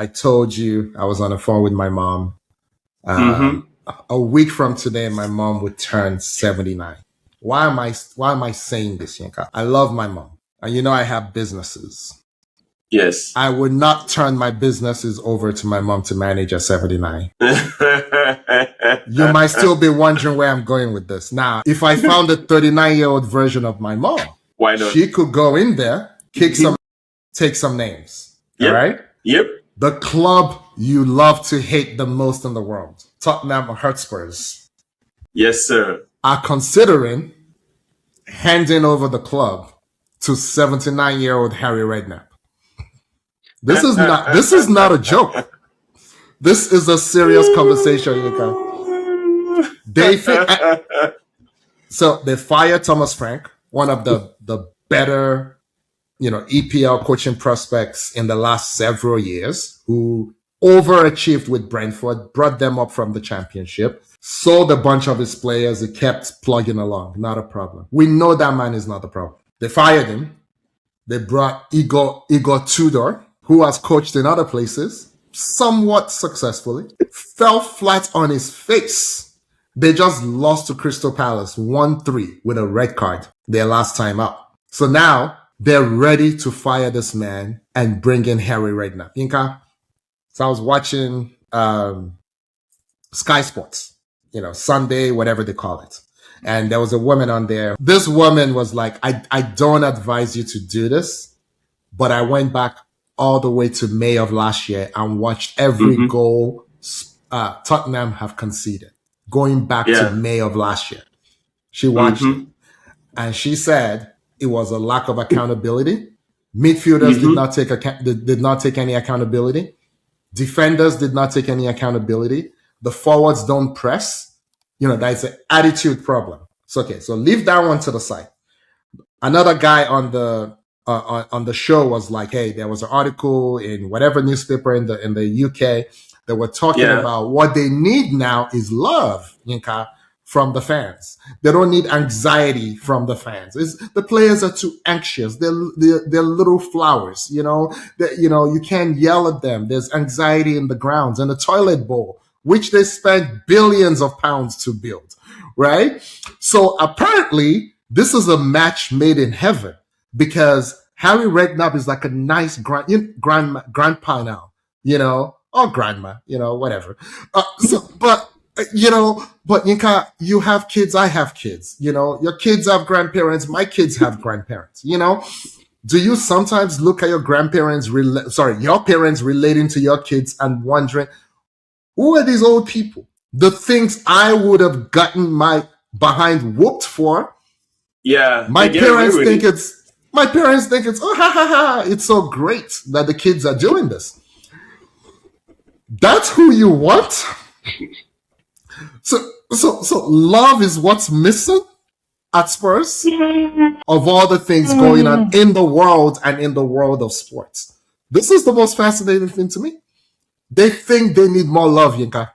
I told you I was on the phone with my mom. Mm-hmm. A week from today, my mom would turn 79. Why am I saying this, Yinka? I love my mom. And I have businesses. Yes. I would not turn my businesses over to my mom to manage at 79. You might still be wondering where I'm going with this. Now, if I found a 39-year-old version of my mom, Why not? she could go in there, take some names. Yep. All right? Yep. The club you love to hate the most in the world, Tottenham Hotspurs, Yes, sir. are considering handing over the club to 79-year-old Harry Redknapp. This is not a joke. This is a serious conversation, Yinka. So they fired Thomas Frank, one of the better, EPL coaching prospects in the last several years, who overachieved with Brentford, brought them up from the championship, sold a bunch of his players, he kept plugging along. Not a problem. We know that man is not the problem. They fired him. They brought Igor Tudor, who has coached in other places, somewhat successfully, fell flat on his face. They just lost to Crystal Palace 1-3 with a red card their last time out. So now they're ready to fire this man and bring in Harry Redknapp. Yinka, so I was watching Sky Sports, Sunday, whatever they call it. And there was a woman on there. This woman was like, I don't advise you to do this, but I went back all the way to May of last year and watched every goal Tottenham have conceded, going back to May of last year. She watched it, and she said it was a lack of accountability. Midfielders did not take any accountability. Defenders did not take any accountability. The forwards don't press. That's an attitude problem. So leave that one to the side. Another guy on the show was like, hey, there was an article in whatever newspaper in the UK that were talking about what they need now is love, Yinka, from the fans. They don't need anxiety from the fans. The players are too anxious. They're little flowers, you can't yell at them. There's anxiety in the grounds and the toilet bowl, which they spent billions of pounds to build, right? So apparently this is a match made in heaven, because Harry Redknapp is like a nice grandpa now, or grandma, whatever. But Yinka, you have kids, I have kids, your kids have grandparents, my kids have grandparents, Do you sometimes look at your your parents relating to your kids and wondering, who are these old people? The things I would have gotten my behind whooped for. Yeah. My parents think it's oh ha ha ha, it's so great that the kids are doing this. That's who you want. So love is what's missing at Spurs of all the things going on in the world and in the world of sports. This is the most fascinating thing to me. They think they need more love, Yinka.